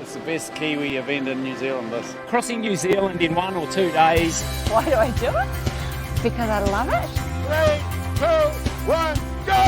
It's the best Kiwi event in New Zealand, this. Crossing New Zealand in 1 or 2 days. Why do I do it? Because I love it. 3, 2, 1, go!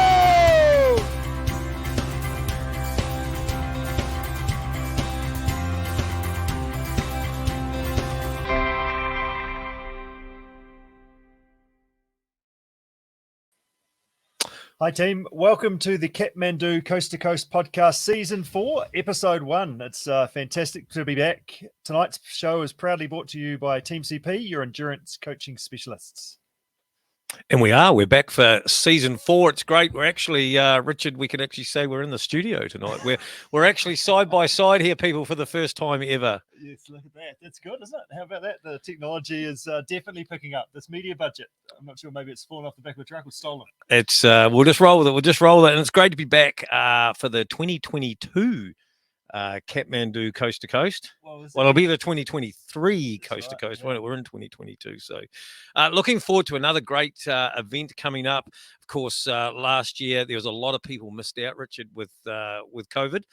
Hi team, welcome to the Kathmandu Coast to Coast podcast season 4, episode 1. It's fantastic to be back. Tonight's show is proudly brought to you by Team CP, your endurance coaching specialists. And we're back for season 4. It's great. We're actually, Richard, we can actually say we're in the studio tonight. We're actually side by side here, people, for the first time ever. Yes, look at that. That's good, isn't it? How about that? The technology is definitely picking up. This media budget, I'm not sure, maybe it's fallen off the back of the truck or stolen. It's we'll just roll with it. We'll just roll with it. And it's great to be back for the 2022 Kathmandu Coast to Coast. Well, it'll be the 2023 Coast to Coast. Yeah. We're in 2022, so looking forward to another great event coming up. Of course, last year there was a lot of people missed out, Richard, with COVID.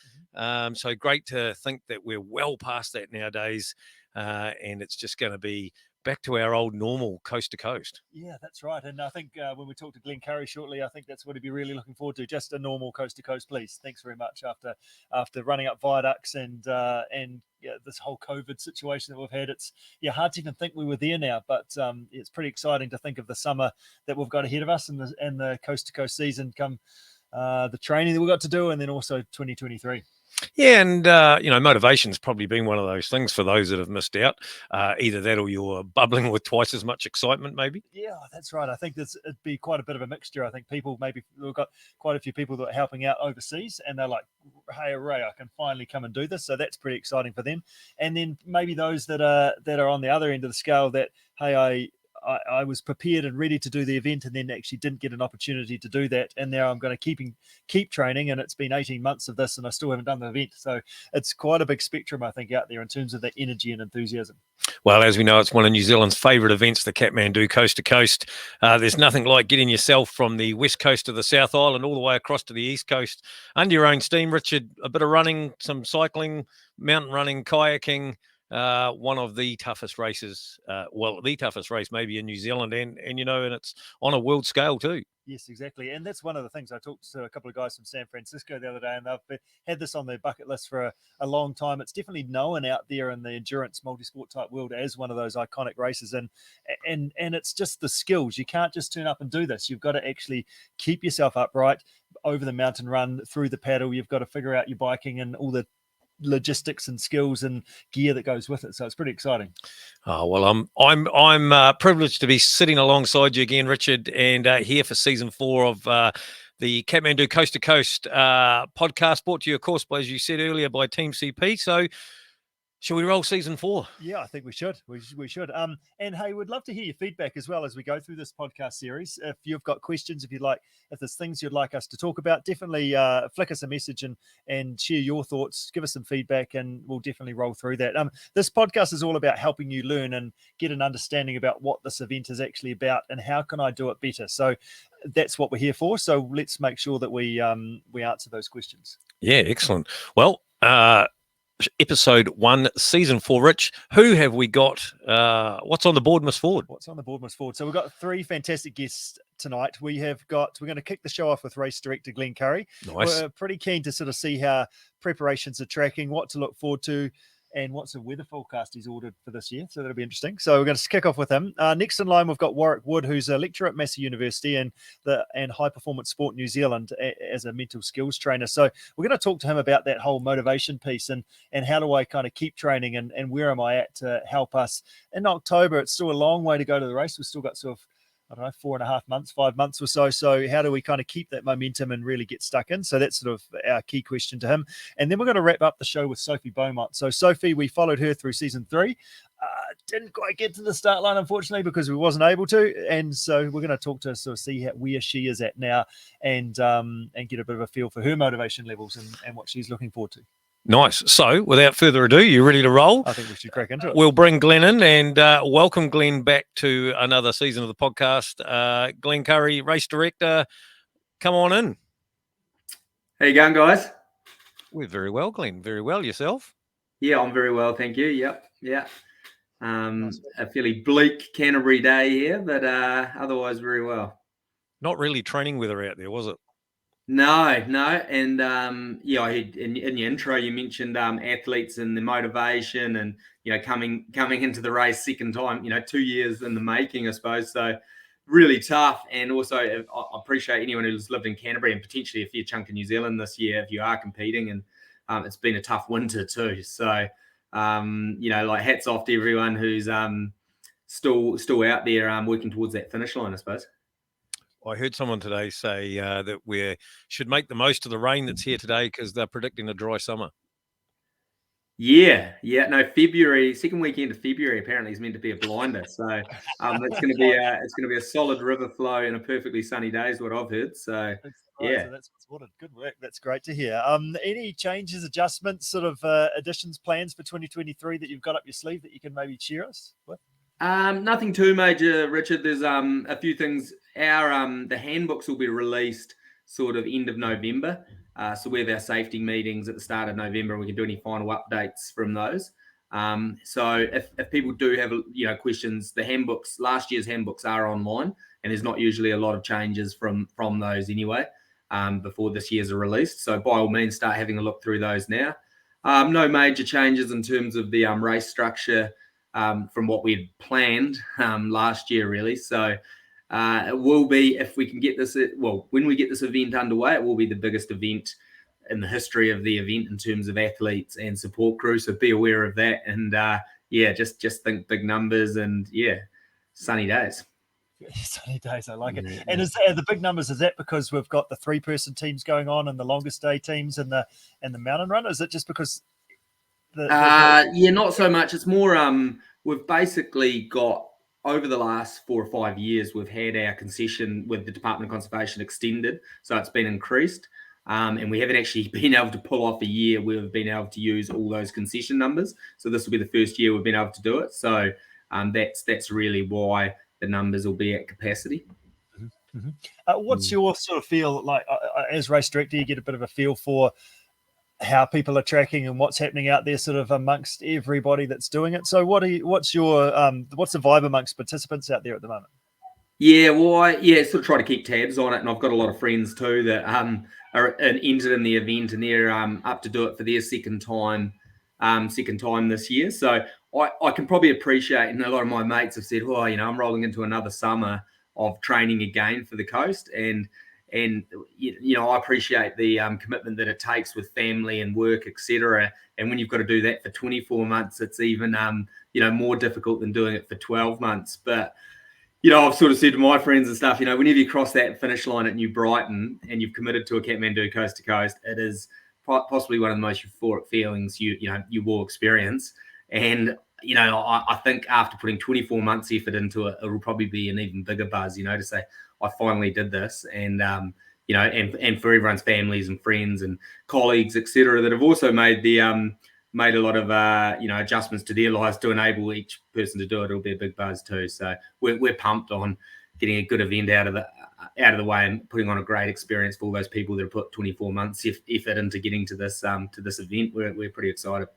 So great to think that we're well past that nowadays, and it's just going to be back to our old normal coast to coast. Yeah, that's right. And I think when we talk to Glen Currie shortly, I think that's what he'd be really looking forward to. Just a normal coast to coast, please. Thanks very much. After running up viaducts and this whole COVID situation that we've had, it's hard to even think we were there now. But it's pretty exciting to think of the summer that we've got ahead of us and the coast to coast season come the training that we've got to do, and then also 2023. Yeah, and motivation's probably been one of those things for those that have missed out. Either that or you're bubbling with twice as much excitement, maybe. Yeah, that's right. I think it'd be quite a bit of a mixture. I think we've got quite a few people that are helping out overseas, and they're like, "Hey, hooray! I can finally come and do this." So that's pretty exciting for them. And then maybe those that are on the other end of the scale that, hey, I was prepared and ready to do the event and then actually didn't get an opportunity to do that. And now I'm going to keep training, and it's been 18 months of this and I still haven't done the event. So it's quite a big spectrum, I think, out there in terms of the energy and enthusiasm. Well, as we know, it's one of New Zealand's favourite events, the Kathmandu Coast to Coast. There's nothing like getting yourself from the west coast of the South Island all the way across to the east coast under your own steam, Richard. A bit of running, some cycling, mountain running, kayaking. One of the toughest races, the toughest race maybe in New Zealand, and it's on a world scale too. Yes, exactly. And that's one of the things. I talked to a couple of guys from San Francisco the other day, and they've had this on their bucket list for a long time. It's definitely known out there in the endurance multisport type world as one of those iconic races. And it's just the skills. You can't just turn up and do this. You've got to actually keep yourself upright over the mountain run, through the paddle. You've got to figure out your biking and all the logistics and skills and gear that goes with it. So it's pretty exciting. Oh, well, I'm privileged to be sitting alongside you again, Richard, and here for season 4 of the Kathmandu Coast to Coast podcast, brought to you, of course, as you said earlier, by Team CP. So shall we roll season 4? Yeah, I think we should. We should. And hey, we'd love to hear your feedback as well as we go through this podcast series. If you've got questions, if there's things you'd like us to talk about, definitely flick us a message and share your thoughts. Give us some feedback, and we'll definitely roll through that. This podcast is all about helping you learn and get an understanding about what this event is actually about and how can I do it better. So that's what we're here for. So let's make sure that we answer those questions. Yeah, excellent. Well, episode 1, season 4, Rich. Who have we got? What's on the board, Miss Ford? What's on the board, Miss Ford? So we've got 3 fantastic guests tonight. We're going to kick the show off with Race Director Glen Currie. Nice. We're pretty keen to sort of see how preparations are tracking, what to look forward to, and what's the weather forecast he's ordered for this year. So that'll be interesting. So we're going to kick off with him. Next in line, we've got Warrick Wood, who's a lecturer at Massey University and High Performance Sport New Zealand as a mental skills trainer. So we're going to talk to him about that whole motivation piece and how do I kind of keep training and where am I at to help us. In October, it's still a long way to go to the race. We've still got sort of 4.5 months, 5 months or so. So how do we kind of keep that momentum and really get stuck in? So that's sort of our key question to him. And then we're going to wrap up the show with Sophie Beaumont. So Sophie, we followed her through season 3. Didn't quite get to the start line, unfortunately, because we wasn't able to. And so we're going to talk to her, sort of see where she is at now and get a bit of a feel for her motivation levels and what she's looking forward to. Nice. So, without further ado, you ready to roll? I think we should crack into it. We'll bring Glen in and welcome Glen back to another season of the podcast. Glen Currie, Race Director, come on in. How you going, guys? We're very well, Glen. Very well. Yourself? Yeah, I'm very well, thank you. Yep, yeah. A fairly bleak Canterbury day here, but otherwise very well. Not really training weather out there, was it? No, and yeah, I heard in your intro you mentioned athletes and the motivation, and coming into the race second time, 2 years in the making, I suppose. So really tough, and also I appreciate anyone who's lived in Canterbury and potentially a fair chunk of New Zealand this year if you are competing, and it's been a tough winter too. So hats off to everyone who's still out there working towards that finish line, I suppose. I heard someone today say that we should make the most of the rain that's here today because they're predicting a dry summer. Yeah. No, February, second weekend of February apparently is meant to be a blinder. So it's going to be a solid river flow and a perfectly sunny day is what I've heard. So yeah, so that's what's ordered. Good work. That's great to hear. Any changes, adjustments, sort of additions, plans for 2023 that you've got up your sleeve that you can maybe share us with? Nothing too major, Richard. There's a few things. The handbooks will be released sort of end of November. So we have our safety meetings at the start of November, and we can do any final updates from those. So if people do have questions, the handbooks, last year's handbooks are online, and there's not usually a lot of changes from those anyway before this year's are released. So by all means, start having a look through those now. No major changes in terms of the race structure from what we had planned last year, really. So it will be, if we can get this, when we get this event underway, it will be the biggest event in the history of the event in terms of athletes and support crew. So be aware of that. And just think big numbers and sunny days. Sunny days, I like it. And is the big numbers, is that because we've got the 3-person teams going on and the longest day teams and the mountain run? Is it just because not so much. It's more we've basically got, over the last 4 or 5 years, we've had our concession with the Department of Conservation extended, so it's been increased, and we haven't actually been able to pull off a year where we've been able to use all those concession numbers. So this will be the first year we've been able to do it. So that's really why the numbers will be at capacity. Mm-hmm. What's your sort of feel like as race director? You get a bit of a feel for how people are tracking and what's happening out there sort of amongst everybody that's doing it. So what's the vibe amongst participants out there at the moment? Yeah, well, I sort of try to keep tabs on it, and I've got a lot of friends too that are entered in the event, and they're up to do it for their second time this year. So I can probably appreciate, and a lot of my mates have said, I'm rolling into another summer of training again for the coast, and I appreciate the commitment that it takes with family and work, etc. And when you've got to do that for 24 months, it's even more difficult than doing it for 12 months. But I've sort of said to my friends and stuff, whenever you cross that finish line at New Brighton and you've committed to a Kathmandu coast to coast, it is possibly one of the most euphoric feelings you will experience. And I think after putting 24 months effort into it, it will probably be an even bigger buzz, to say I finally did this, and and for everyone's families and friends and colleagues, etc., that have also made a lot of adjustments to their lives to enable each person to do it. It'll be a big buzz too. So we're pumped on getting a good event out of the way and putting on a great experience for all those people that have put 24 months effort into getting to this event. We're pretty excited.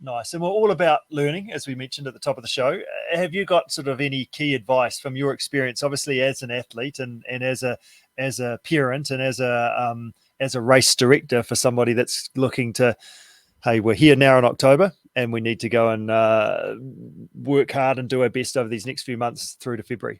Nice. And we're all about learning, as we mentioned at the top of the show. Have you got sort of any key advice from your experience, obviously as an athlete and as a parent and as a race director, for somebody that's looking to, hey, we're here now in October and we need to go and work hard and do our best over these next few months through to February?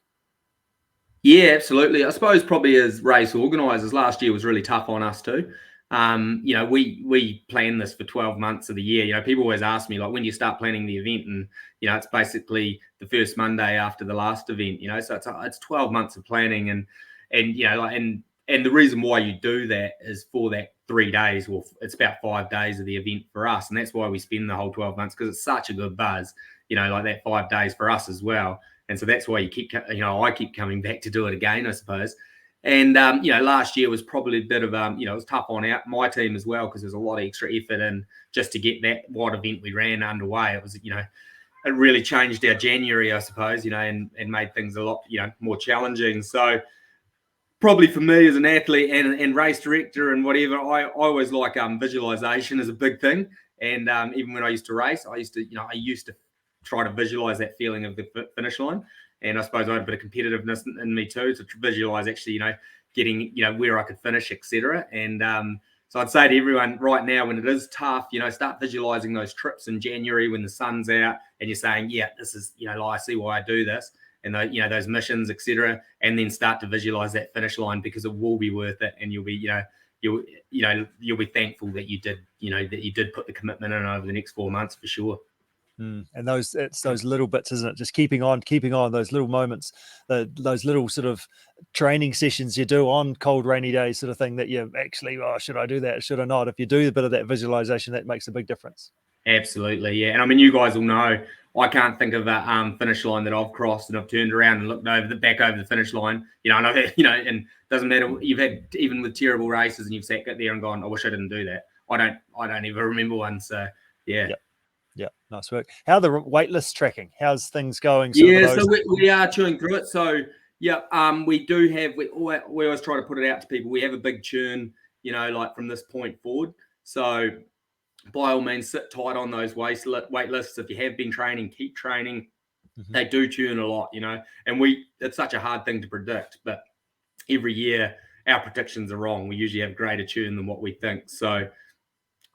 Yeah, absolutely. I suppose probably as race organisers, last year was really tough on us too. We plan this for 12 months of the year. People always ask me, like, when do you start planning the event? And, it's basically the first Monday after the last event, so it's 12 months of planning. And the reason why you do that is for that 3 days. Well, it's about 5 days of the event for us. And that's why we spend the whole 12 months, because it's such a good buzz, like that 5 days for us as well. And so that's why I keep coming back to do it again, I suppose. And, last year was probably a bit of, it was tough on my team as well, because there's a lot of extra effort in just to get that wide event we ran underway. It was, it really changed our January, I suppose, and made things a lot, more challenging. So probably for me as an athlete and race director and whatever, I always like visualization is a big thing. And even when I used to race, I used to try to visualize that feeling of the finish line. And I suppose I had a bit of competitiveness in me too, to visualize actually, getting, where I could finish, etc. And so I'd say to everyone right now, when it is tough, start visualizing those trips in January when the sun's out and you're saying, yeah, this is, I see why I do this. And those missions, etc., and then start to visualize that finish line, because it will be worth it, and you'll be, you'll be thankful that you did put the commitment in over the next 4 months for sure. And it's those little bits, isn't it? Just keeping on, those little moments, those little sort of training sessions you do on cold, rainy days, sort of thing, that you actually, should I do that? Should I not? If you do a bit of that visualization, that makes a big difference. Absolutely, yeah. And I mean, you guys will know, I can't think of a finish line that I've crossed and I've turned around and looked back over the finish line, and and doesn't matter. You've had, even with terrible races, and you've sat there and gone, I wish I didn't do that. I don't ever remember one. So yeah. Yeah, nice work. How are the waitlist tracking? How's things going? So we are chewing through it. So yeah, we do have. We always try to put it out to people. We have a big churn, like from this point forward. So by all means, sit tight on those wait lists. If you have been training, keep training. Mm-hmm. They do churn a lot, and it's such a hard thing to predict. But every year, our predictions are wrong. We usually have greater churn than what we think. So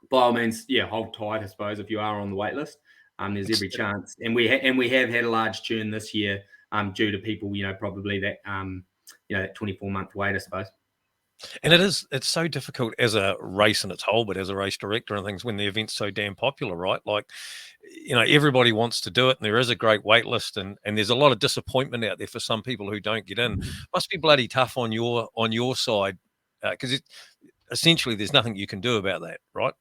by all means, hold tight, I suppose, if you are on the wait list. There's every chance. And we have had a large churn this year due to people, probably that, that 24-month wait, I suppose. And it's so difficult as a race in its whole, but as a race director and things, when the event's so damn popular, right? Like, everybody wants to do it, and there is a great wait list, and there's a lot of disappointment out there for some people who don't get in. Must be bloody tough on your side, because essentially there's nothing you can do about that, right?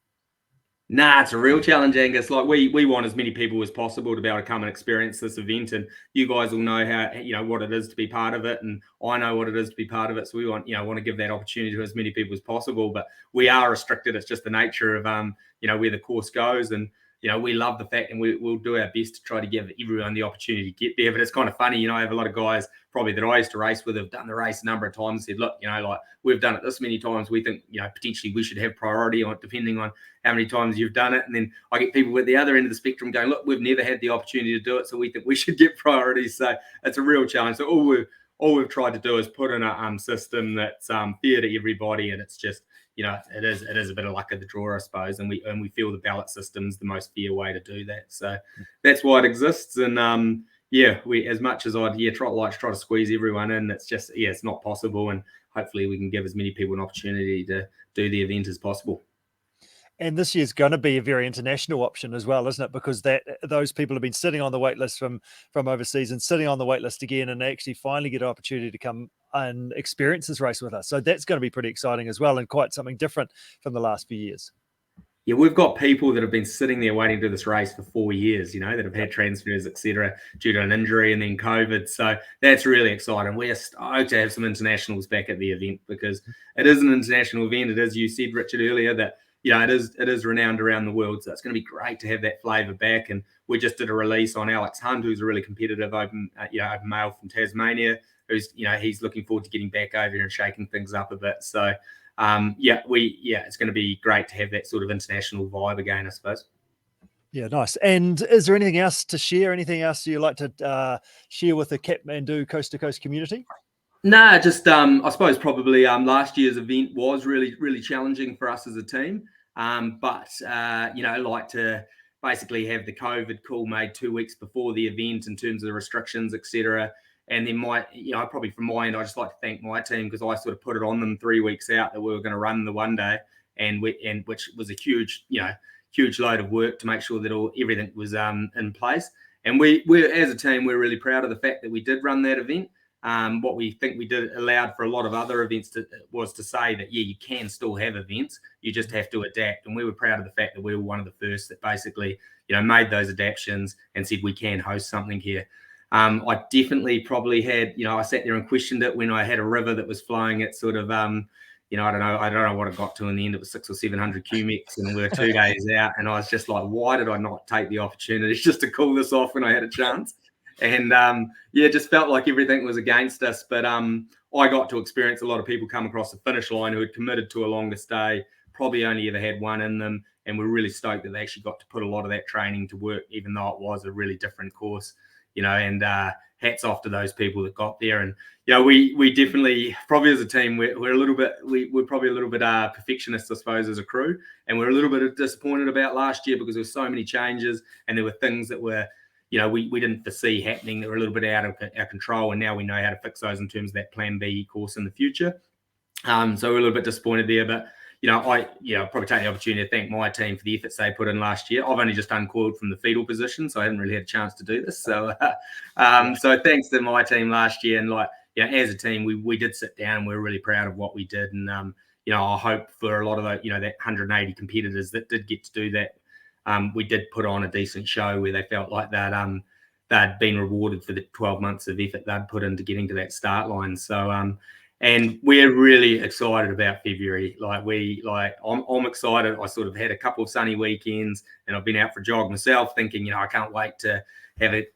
Nah, it's a real challenge, Angus. Like we want as many people as possible to be able to come and experience this event, and you guys will know how what it is to be part of it, and I know what it is to be part of it. So we want want to give that opportunity to as many people as possible, but we are restricted. It's just the nature of where the course goes, and we love the fact, and we'll do our best to try to give everyone the opportunity to get there. But it's kind of funny, I have a lot of guys probably that I used to race with have done the race a number of times and said, look, like we've done it this many times. We think, potentially we should have priority on depending on how many times you've done it. And then I get people at the other end of the spectrum going, look, we've never had the opportunity to do it, so we think we should get priority. So it's a real challenge. So all we've tried to do is put in a system that's fair to everybody, and it's just, it is a bit of luck of the draw, I suppose, and we feel the ballot system's the most fair way to do that. So that's why it exists. And we, as much as I'd try to squeeze everyone in, it's just it's not possible. And hopefully we can give as many people an opportunity to do the event as possible. And this year's going to be a very international option as well, isn't it? Because those people have been sitting on the wait list from overseas and sitting on the wait list again, and they actually finally get an opportunity to come and experience this race with us. So that's going to be pretty exciting as well, and quite something different from the last few years. Yeah, we've got people that have been sitting there waiting to do this race for 4 years, that have had transfers, etc., due to an injury and then COVID. So that's really exciting. We're stoked to have some internationals back at the event, because it is an international event. It is, you said, Richard, earlier, that it is renowned around the world. So it's going to be great to have that flavour back. And we just did a release on Alex Hunt, who's a really competitive open male from Tasmania, who's he's looking forward to getting back over here and shaking things up a bit. So it's going to be great to have that sort of international vibe again, I suppose. Yeah, nice. And is there anything else to share? Anything else you'd like to share with the Kathmandu Coast to Coast community? No, just I suppose probably last year's event was really, really challenging for us as a team. But like to basically have the COVID call made 2 weeks before the event in terms of the restrictions, etc. And then probably from my end, I just like to thank my team, because I sort of put it on them 3 weeks out that we were going to run the one day, and which was a huge load of work to make sure that everything was in place. And we're as a team, we're really proud of the fact that we did run that event. What we think we did allowed for a lot of other events was to say that, you can still have events, you just have to adapt. And we were proud of the fact that we were one of the first that basically, made those adaptations and said we can host something here. I definitely probably had, I sat there and questioned it when I had a river that was flowing at sort of, I don't know what it got to in the end. It was 600 or 700 cubics, and we were 2 days out. And I was just like, why did I not take the opportunity just to cool this off when I had a chance? And it just felt like everything was against us. But I got to experience a lot of people come across the finish line who had committed to a longer stay, probably only ever had one in them, and we're really stoked that they actually got to put a lot of that training to work, even though it was a really different course, and hats off to those people that got there. And we definitely, probably as a team, we're a little bit, we're probably a little bit perfectionist, I suppose, as a crew, and we're a little bit disappointed about last year because there were so many changes and there were things that were, we didn't foresee happening that were a little bit out of our control, and now we know how to fix those in terms of that Plan B course in the future. So we're a little bit disappointed there, but I probably take the opportunity to thank my team for the efforts they put in last year. I've only just uncoiled from the fetal position, so I haven't really had a chance to do this. So, so thanks to my team last year, and as a team, we did sit down and we're really proud of what we did. And I hope for a lot of that 180 competitors that did get to do that, we did put on a decent show where they felt like that they'd been rewarded for the 12 months of effort they'd put into getting to that start line. So and we're really excited about February. I'm excited. I sort of had a couple of sunny weekends, and I've been out for a jog myself, thinking, I can't wait to have a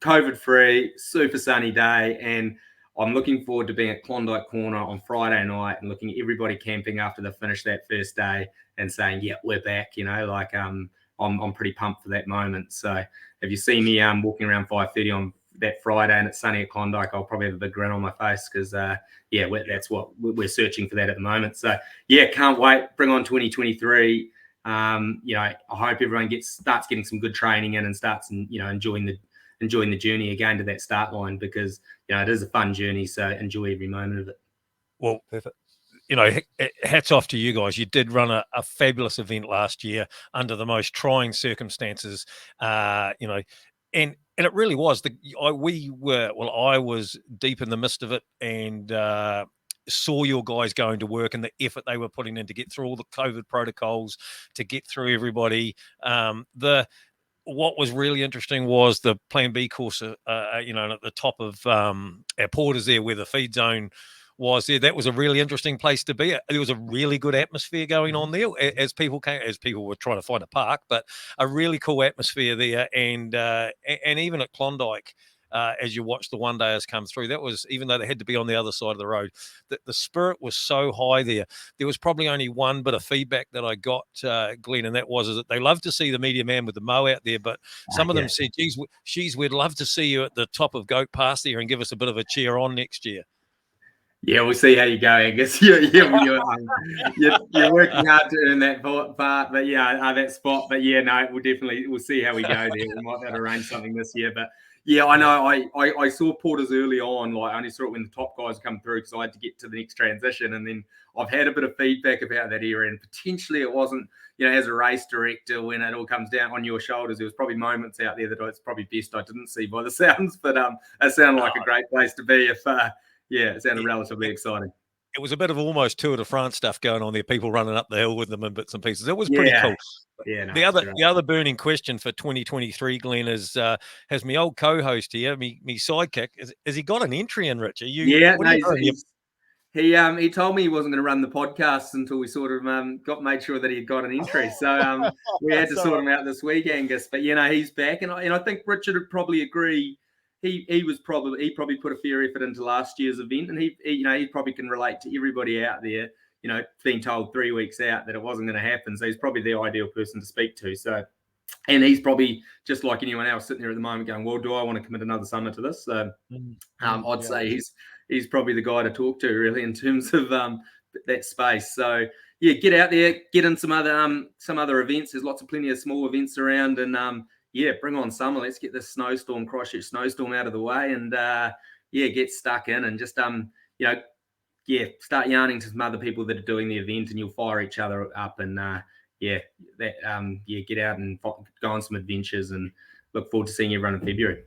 COVID-free, super sunny day. And I'm looking forward to being at Klondike Corner on Friday night and looking at everybody camping after they finish that first day and saying, "Yeah, we're back." I'm pretty pumped for that moment. So if you see me walking around 5:30 on that Friday and it's sunny at Klondike, I'll probably have a big grin on my face because that's what we're searching for that at the moment. So can't wait. Bring on 2023. I hope everyone starts getting some good training in and starts enjoying the journey again to that start line, because it is a fun journey. So enjoy every moment of it. Well, perfect. Hats off to you guys. You did run a fabulous event last year under the most trying circumstances, and it really was. I was deep in the midst of it, and saw your guys going to work and the effort they were putting in to get through all the COVID protocols, to get through everybody. What was really interesting was the Plan B course, at the top of our porters there where the feed zone was there. That was a really interesting place to be. There was a really good atmosphere going on there as people were trying to find a park, but a really cool atmosphere there. And even at Klondike, as you watch the one dayers come through, that was, even though they had to be on the other side of the road, the spirit was so high there. There was probably only one bit of feedback that I got, Glenn, and that was that they love to see the media man with the mow out there, but some of them said, geez, we'd love to see you at the top of Goat Pass there and give us a bit of a cheer on next year. Yeah, we'll see how you go, Angus. You're working hard to earn that part, but that spot. But we'll see how we go there. We might have to arrange something this year. But I know I saw porters early on. I only saw it when the top guys come through because I had to get to the next transition. And then I've had a bit of feedback about that area, and potentially it wasn't, as a race director, when it all comes down on your shoulders, there was probably moments out there that it's probably best I didn't see by the sounds. But it sounded like a great place to be if. It sounded relatively exciting. It was a bit of almost Tour de France stuff going on there, people running up the hill with them in bits and pieces. It was pretty cool. The other burning question for 2023, Glenn, is has my old co-host here, me sidekick, has he got an entry in, Rich? He told me he wasn't going to run the podcast until we sort of made sure that he had got an entry. So we had to sort him out this week, Angus. But he's back, and I think Richard would probably agree. He probably put a fair effort into last year's event, and he probably can relate to everybody out there, being told 3 weeks out that it wasn't going to happen. So he's probably the ideal person to speak to. So, and he's probably just like anyone else sitting there at the moment going, well, do I want to commit another summer to this? So I'd say he's probably the guy to talk to really in terms of that space. So get out there, get in some other events. There's plenty of small events around, and bring on summer. Let's get this Christchurch snowstorm out of the way, and get stuck in and just start yarning to some other people that are doing the event, and you'll fire each other up, and get out and go on some adventures, and look forward to seeing you run in February.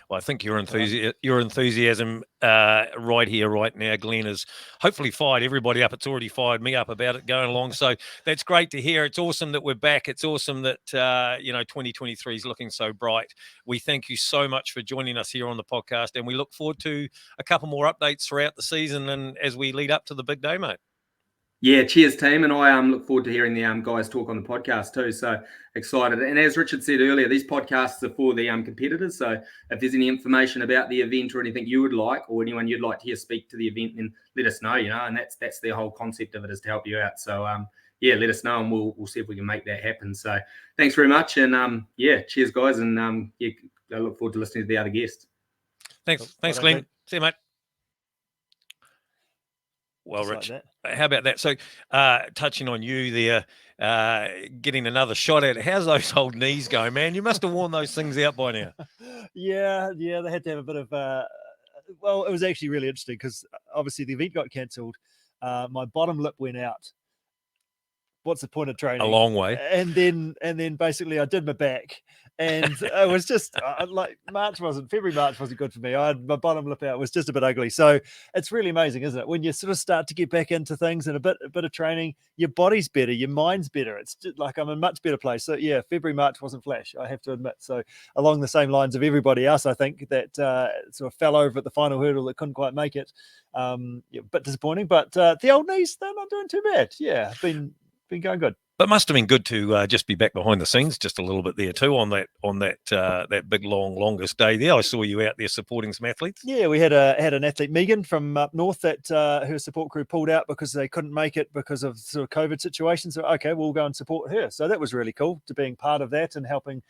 Well, I think your enthusiasm right here, right now, Glenn, has hopefully fired everybody up. It's already fired me up about it going along. So that's great to hear. It's awesome that we're back. It's awesome that, 2023 is looking so bright. We thank you so much for joining us here on the podcast, and we look forward to a couple more updates throughout the season and as we lead up to the big day, mate. Yeah, cheers, team. And I look forward to hearing the guys talk on the podcast too. So excited. And as Richard said earlier, these podcasts are for the competitors. So if there's any information about the event or anything you would like, or anyone you'd like to hear speak to the event, then let us know, and that's the whole concept of it, is to help you out. So yeah, let us know and we'll see if we can make that happen. So thanks very much. And yeah, cheers, guys. And yeah, I look forward to listening to the other guests. Thanks, Glenn. See you, mate. Well, Just Rich, like how about that? So, touching on you there, getting another shot at it. How's those old knees going, man? You must have worn those things out by now. Yeah, they had to have a bit of. Well, it was actually really interesting because obviously the event got cancelled. My bottom lip went out. What's the point of training? A long way. And then basically I did my back, and it was just like February, March wasn't good for me. I had my bottom lip out. It was just a bit ugly. So it's really amazing, isn't it? When you sort of start to get back into things and a bit of training, your body's better, your mind's better. It's just like I'm in a much better place. So yeah, February, March wasn't flash, I have to admit. So along the same lines of everybody else, I think that sort of fell over at the final hurdle that couldn't quite make it. Yeah, a bit disappointing, but the old knees, they're not doing too bad. Yeah, been going good. But must have been good to just be back behind the scenes just a little bit there too on that big longest day there. I saw you out there supporting some athletes. Yeah, we had an athlete, Megan, from up north, that her support crew pulled out because they couldn't make it because of sort of COVID situation. So okay, we'll go and support her. So that was really cool, to being part of that and helping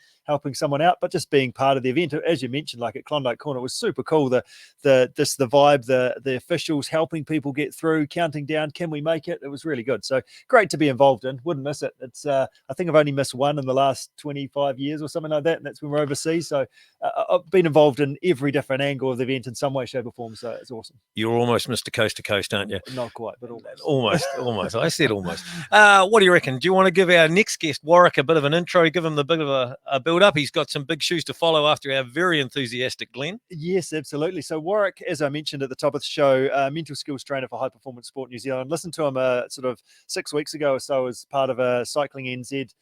someone out, but just being part of the event. As you mentioned, like at Klondike Corner, it was super cool. The vibe, the officials helping people get through, counting down, can we make it? It was really good. So great to be involved in. Wouldn't miss it. It's I think I've only missed one in the last 25 years or something like that, and that's when we're overseas. So I've been involved in every different angle of the event in some way, shape or form. So it's awesome. You're almost Mr. Coast to Coast, aren't you? Not quite, but almost. Almost. I said almost. What do you reckon? Do you want to give our next guest, Warrick, a bit of an intro, give him a bit of a build up? He's got some big shoes to follow after our very enthusiastic Glenn. Yes, absolutely. So Warrick, as I mentioned at the top of the show, mental skills trainer for High Performance Sport New Zealand. Listened to him sort of 6 weeks ago or so as part of a Cycling NZ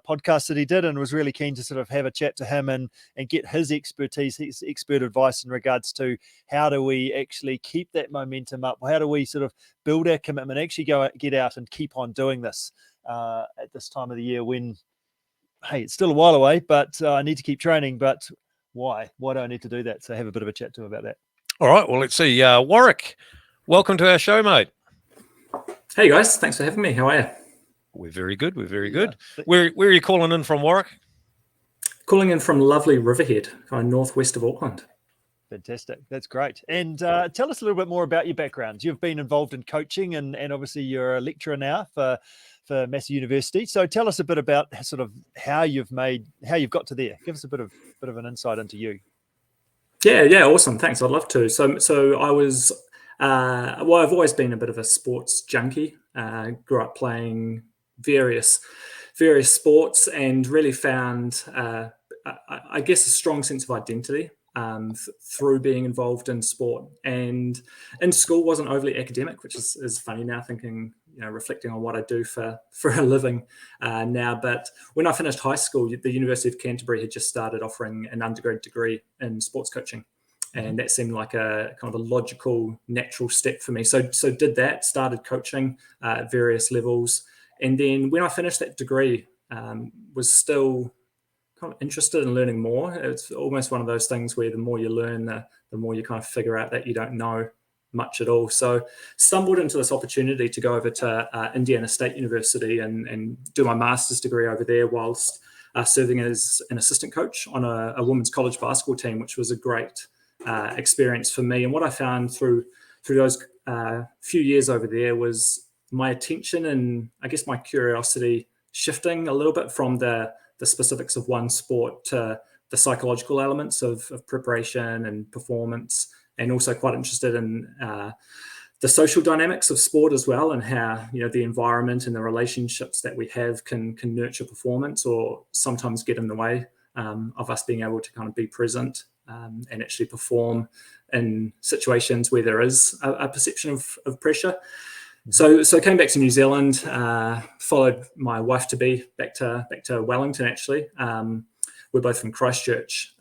podcast that he did, and was really keen to sort of have a chat to him and get his expertise, his expert advice in regards to how do we actually keep that momentum up? How do we sort of build our commitment, actually get out and keep on doing this at this time of the year when, hey, it's still a while away, but I need to keep training. But why? Why do I need to do that? So have a bit of a chat to him about that. All right. Well, let's see. Warrick, welcome to our show, mate. Hey, guys. Thanks for having me. How are you? We're very good. We're very good. Where are you calling in from, Warrick? Calling in from lovely Riverhead, kind of northwest of Auckland. Fantastic. That's great. And tell us a little bit more about your background. You've been involved in coaching, and obviously you're a lecturer now for Massey University. So tell us a bit about sort of how you've got to there. Give us a bit of an insight into you. Yeah, awesome. Thanks. I'd love to. So I was, I've always been a bit of a sports junkie. Grew up playing various sports and really found, I guess, a strong sense of identity through being involved in sport. And in school wasn't overly academic, which is funny now, thinking, reflecting on what I do for a living now. But when I finished high school, the University of Canterbury had just started offering an undergrad degree in sports coaching. And that seemed like a kind of a logical, natural step for me. So did that, started coaching at various levels. And then when I finished that degree, was still kind of interested in learning more. It's almost one of those things where the more you learn, the more you kind of figure out that you don't know much at all. So stumbled into this opportunity to go over to Indiana State University and do my master's degree over there whilst serving as an assistant coach on a women's college basketball team, which was a great experience for me. And what I found through those few years over there was my attention and I guess my curiosity shifting a little bit from the specifics of one sport to the psychological elements of preparation and performance, and also quite interested in the social dynamics of sport as well, and how the environment and the relationships that we have can nurture performance or sometimes get in the way of us being able to kind of be present and actually perform in situations where there is a perception of pressure. So came back to New Zealand, followed my wife to be back to Wellington. Actually, we're both from Christchurch.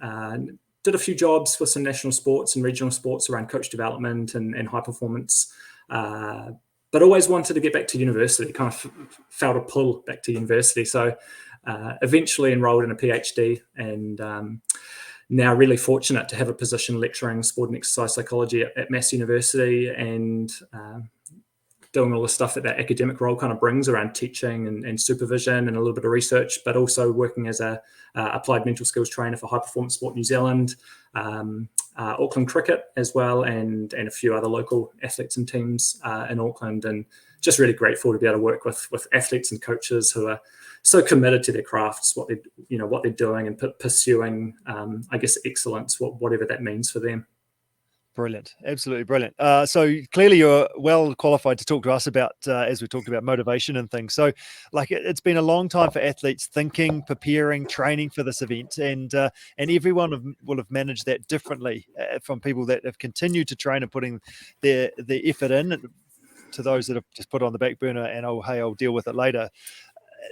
Did a few jobs with some national sports and regional sports around coach development and high performance but always wanted to get back to university, kind of felt a pull back to university. So eventually enrolled in a PhD, and now really fortunate to have a position lecturing sport and exercise psychology at Mass University, and doing all the stuff that academic role kind of brings around teaching and supervision and a little bit of research, but also working as a applied mental skills trainer for High Performance Sport New Zealand, Auckland Cricket as well, and a few other local athletes and teams in Auckland. And just really grateful to be able to work with athletes and coaches who are so committed to their crafts, what they're doing, and pursuing, I guess, excellence, whatever that means for them. Brilliant. Absolutely brilliant. So clearly you're well qualified to talk to us about, as we talked about, motivation and things. So like it's been a long time for athletes thinking, preparing, training for this event, and everyone will have managed that differently, from people that have continued to train and putting the effort in, to those that have just put on the back burner and, oh, hey, I'll deal with it later.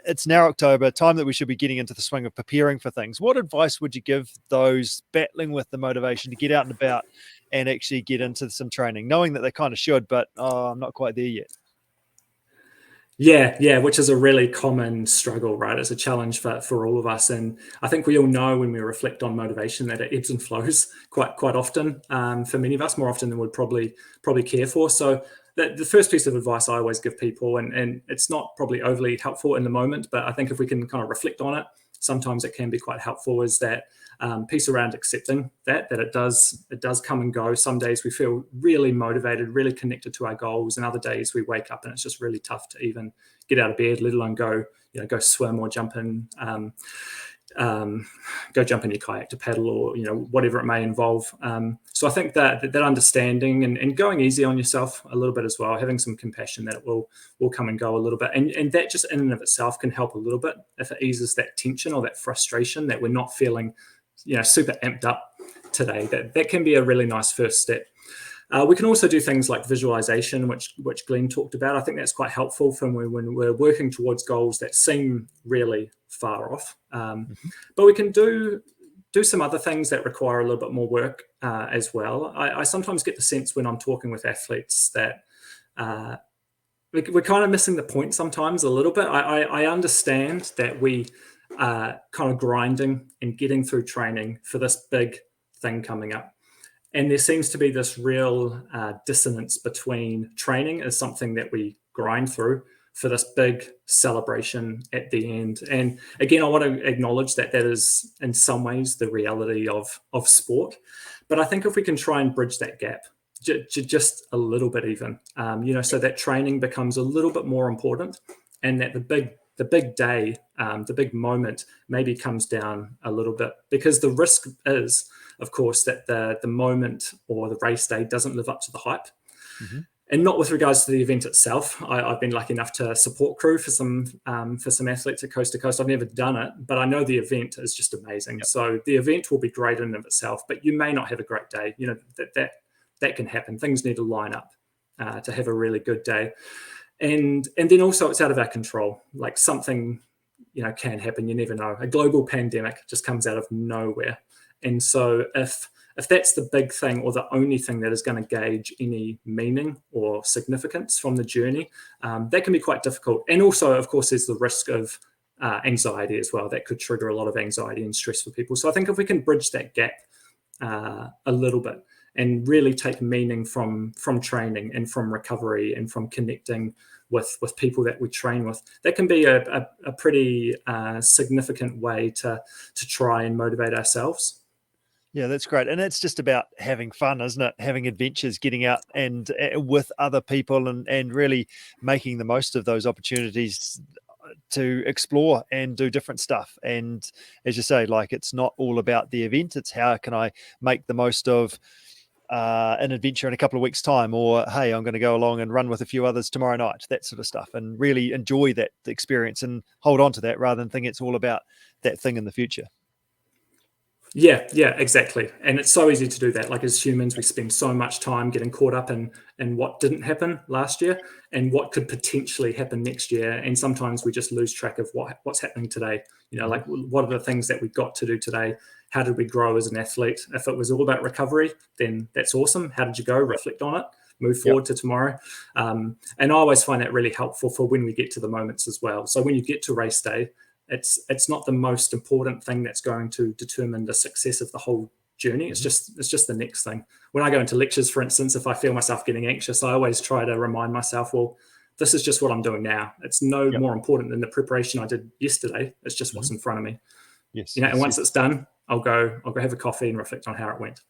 It's now October, time that we should be getting into the swing of preparing for things. What advice would you give those battling with the motivation to get out and about and actually get into some training, knowing that they kind of should, but I'm not quite there yet? Yeah, which is a really common struggle, right? It's a challenge for all of us. And I think we all know when we reflect on motivation that it ebbs and flows quite often, for many of us, more often than we'd probably care for. So the first piece of advice I always give people, and it's not probably overly helpful in the moment, but I think if we can kind of reflect on it, sometimes it can be quite helpful, is that piece around accepting that it does come and go. Some days we feel really motivated, really connected to our goals, and other days we wake up and it's just really tough to even get out of bed, let alone go swim or jump in, go jump in your kayak to paddle, or whatever it may involve. So I think that understanding and going easy on yourself a little bit as well, having some compassion that it will come and go a little bit, and that just in and of itself can help a little bit if it eases that tension or that frustration that we're not feeling super amped up today. That can be a really nice first step. We can also do things like visualization, which Glenn talked about. I think that's quite helpful when we're working towards goals that seem really far off. But we can do some other things that require a little bit more work as well. I sometimes get the sense when I'm talking with athletes that we're kind of missing the point sometimes a little bit. I understand that we are kind of grinding and getting through training for this big thing coming up. And there seems to be this real dissonance between training as something that we grind through for this big celebration at the end. And again, I want to acknowledge that is in some ways the reality of sport. But I think if we can try and bridge that gap just a little bit even, so that training becomes a little bit more important, and that the big day, the big moment maybe comes down a little bit, because the risk is, of course, that the moment or the race day doesn't live up to the hype. Mm-hmm. And not with regards to the event itself. I've been lucky enough to support crew for some athletes at Coast to Coast. I've never done it, but I know the event is just amazing. Yep. So the event will be great in and of itself, but you may not have a great day. That can happen. Things need to line up to have a really good day. And then also it's out of our control. Like something, can happen. You never know. A global pandemic just comes out of nowhere. And so if that's the big thing, or the only thing that is going to gauge any meaning or significance from the journey, that can be quite difficult. And also, of course, there's the risk of anxiety as well. That could trigger a lot of anxiety and stress for people. So I think if we can bridge that gap a little bit and really take meaning from training and from recovery and from connecting with people that we train with, that can be a pretty significant way to try and motivate ourselves. Yeah, that's great. And it's just about having fun, isn't it? Having adventures, getting out and with other people and really making the most of those opportunities to explore and do different stuff. And as you say, like, it's not all about the event. It's how can I make the most of an adventure in a couple of weeks' time, or, hey, I'm going to go along and run with a few others tomorrow night, that sort of stuff, and really enjoy that experience and hold on to that rather than think it's all about that thing in the future. Yeah, exactly. And it's so easy to do that. Like, as humans, we spend so much time getting caught up in what didn't happen last year and what could potentially happen next year. And sometimes we just lose track of what's happening today. Like, what are the things that we got to do today? How did we grow as an athlete? If it was all about recovery, then that's awesome. How did you go? Reflect on it. move forward to tomorrow. And I always find that really helpful for when we get to the moments as well. So when you get to race day, it's not the most important thing that's going to determine the success of the whole journey. It's just the next thing. When I go into lectures, for instance, if I feel myself getting anxious, I always try to remind myself, well, this is just what I'm doing now. It's no more important than the preparation I did yesterday. It's just what's in front of me. Yes. And once it's done, I'll go have a coffee and reflect on how it went.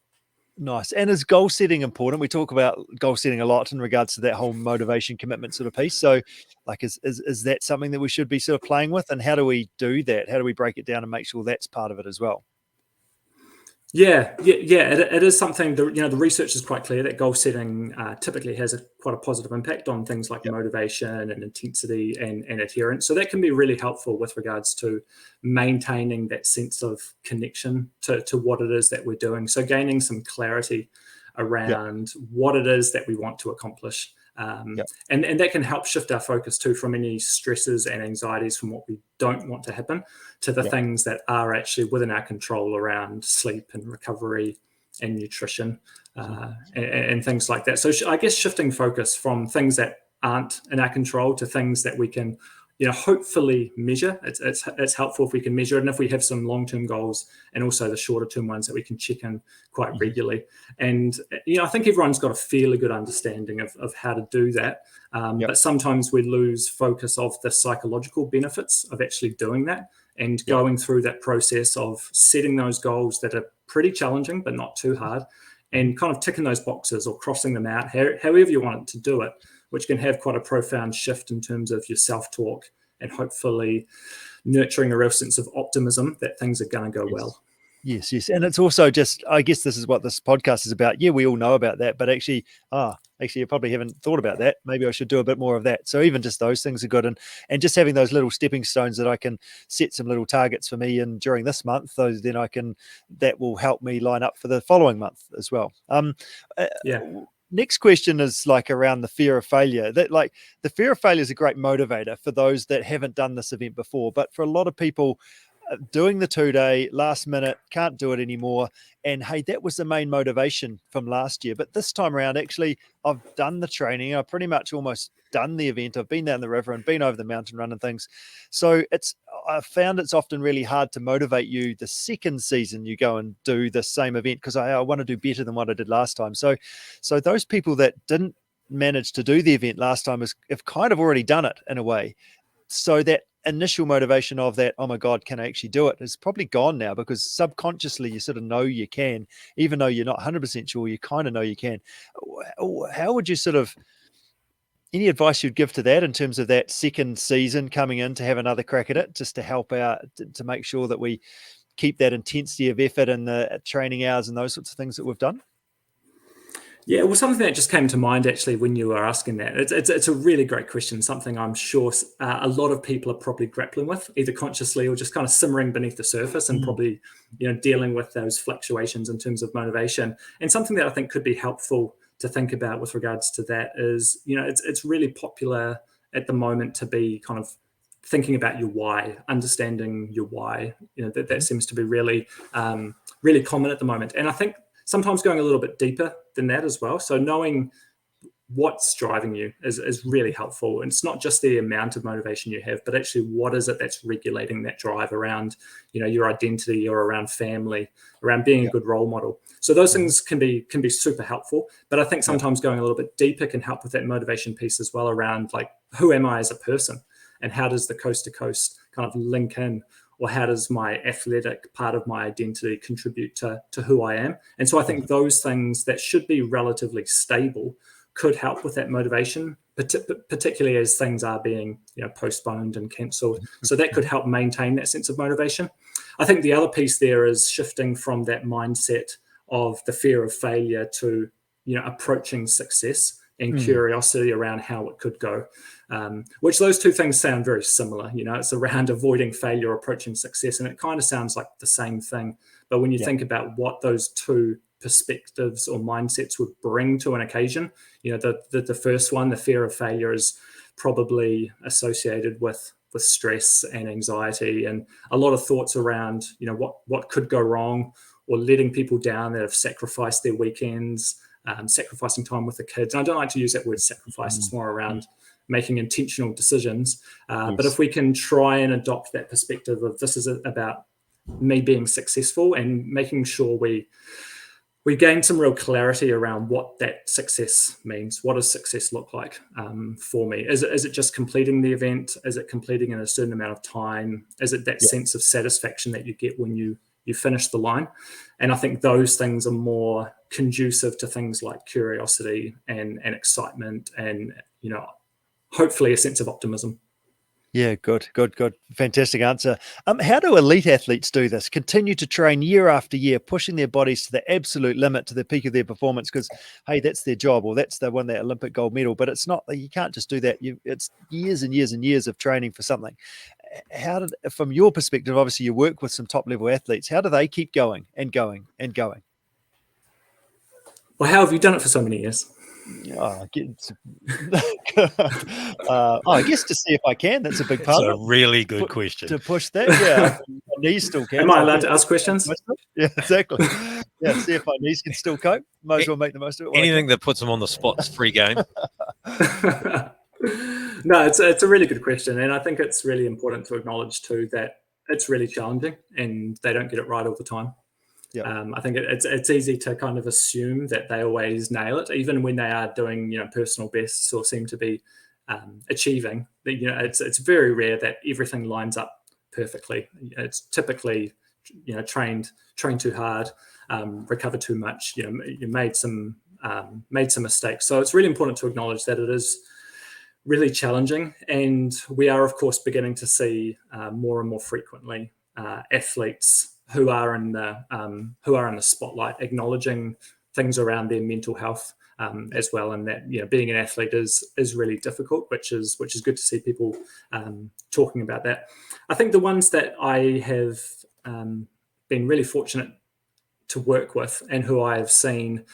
Nice. And is goal setting important? We talk about goal setting a lot in regards to that whole motivation commitment sort of piece. So like, is that something that we should be sort of playing with? And how do we do that? How do we break it down and make sure that's part of it as well? Yeah. It is something. The research is quite clear that goal setting typically has quite a positive impact on things like motivation and intensity and adherence. So that can be really helpful with regards to maintaining that sense of connection to what it is that we're doing. So gaining some clarity around what it is that we want to accomplish. And that can help shift our focus too from any stresses and anxieties from what we don't want to happen to the things that are actually within our control around sleep and recovery and nutrition and things like that. So I guess shifting focus from things that aren't in our control to things that we can, hopefully measure. It's helpful if we can measure it, and if we have some long-term goals and also the shorter-term ones that we can check in quite regularly. And I think everyone's got a fairly good understanding of how to do that. But sometimes we lose focus of the psychological benefits of actually doing that and going through that process of setting those goals that are pretty challenging but not too hard, and kind of ticking those boxes or crossing them out, however you want to do it, which can have quite a profound shift in terms of your self-talk and hopefully nurturing a real sense of optimism that things are going to go well. Yes. And it's also just, I guess this is what this podcast is about. Yeah, we all know about that, but actually, you probably haven't thought about that. Maybe I should do a bit more of that. So even just those things are good. And just having those little stepping stones that I can set some little targets for me and during this month, that will help me line up for the following month as well. Next question is like around the fear of failure. That like the fear of failure is a great motivator for those that haven't done this event before. But for a lot of people, doing the 2-day last minute, can't do it anymore. And hey, that was the main motivation from last year. But this time around, actually, I've done the training. I've pretty much almost done the event. I've been down the river and been over the mountain run and things. So I found it's often really hard to motivate you the second season you go and do the same event, because I want to do better than what I did last time. So those people that didn't manage to do the event last time have kind of already done it in a way. So that initial motivation of that, oh my God, can I actually do it, is probably gone now, because subconsciously you sort of know you can, even though you're not 100% sure, you kind of know you can. How would you any advice you'd give to that in terms of that second season coming in to have another crack at it, just to help out, to make sure that we keep that intensity of effort and the training hours and those sorts of things that we've done? Yeah, well, something that just came to mind actually when you were asking that. It's a really great question, something I'm sure a lot of people are probably grappling with, either consciously or just kind of simmering beneath the surface and probably, dealing with those fluctuations in terms of motivation. And something that I think could be helpful to think about with regards to that is, it's really popular at the moment to be kind of thinking about your why, understanding your why. That seems to be really, really common at the moment. And I think sometimes going a little bit deeper than that as well. So knowing what's driving you is really helpful. And it's not just the amount of motivation you have, but actually what is it that's regulating that drive around, your identity or around family, around being a good role model. So those things can be super helpful. But I think sometimes going a little bit deeper can help with that motivation piece as well, around like, who am I as a person? And how does the coast to coast kind of link in? Or how does my athletic part of my identity contribute to who I am? And so I think those things that should be relatively stable could help with that motivation, particularly as things are being postponed and cancelled. So that could help maintain that sense of motivation. I think the other piece there is shifting from that mindset of the fear of failure to approaching success and curiosity around how it could go, which those two things sound very similar. It's around avoiding failure, approaching success, and it kind of sounds like the same thing. But when you think about what those two perspectives or mindsets would bring to an occasion, the first one, the fear of failure, is probably associated with stress and anxiety and a lot of thoughts around, what could go wrong, or letting people down that have sacrificed their weekends, sacrificing time with the kids. And I don't like to use that word sacrifice. It's more around making intentional decisions. But if we can try and adopt that perspective of this is about me being successful and making sure we gain some real clarity around what that success means. What does success look like for me? Is it just completing the event? Is it completing in a certain amount of time? Is it that sense of satisfaction that you get when you finish the line? And I think those things are more conducive to things like curiosity and excitement and, hopefully a sense of optimism. Yeah, good. Fantastic answer. How do elite athletes do this? Continue to train year after year, pushing their bodies to the absolute limit, to the peak of their performance, because, hey, that's their job, or that's they won that Olympic gold medal. But it's not, you can't just do that. It's years and years and years of training for something. From your perspective, obviously you work with some top level athletes, how do they keep going and going and going? Well, how have you done it for so many years? I guess to see if I can. That's a big part of it. That's a really good question. To push that, yeah. My knees still can. Am I allowed to ask questions? Yeah, exactly. Yeah, see if my knees can still cope. Might as well make the most of it. Anything that puts them on the spot is free game. No, it's a really good question. And I think it's really important to acknowledge too that it's really challenging and they don't get it right all the time. Yeah. I think it's easy to kind of assume that they always nail it, even when they are doing personal bests or seem to be achieving. It's very rare that everything lines up perfectly. It's typically trained too hard, recovered too much. You made some mistakes. So it's really important to acknowledge that it is really challenging, and we are of course beginning to see more and more frequently athletes who are in the spotlight, acknowledging things around their mental health as well, and that being an athlete is really difficult, which is good to see people talking about that. I think the ones that I have been really fortunate to work with and who I have seen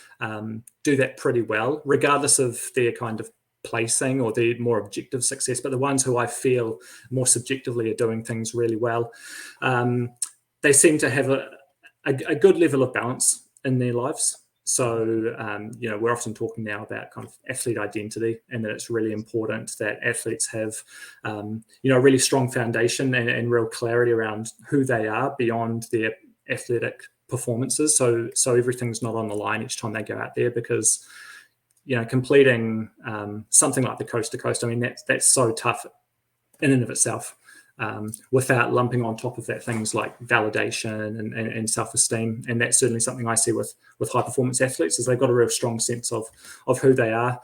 do that pretty well, regardless of their kind of placing or the more objective success, but the ones who I feel more subjectively are doing things really well. They seem to have a good level of balance in their lives. So, we're often talking now about kind of athlete identity, and that it's really important that athletes have, a really strong foundation and real clarity around who they are beyond their athletic performances. So everything's not on the line each time they go out there, because, completing something like the Coast to Coast, I mean, that's so tough in and of itself. Without lumping on top of that things like validation and self-esteem. And that's certainly something I see with high performance athletes, is they've got a real strong sense of who they are.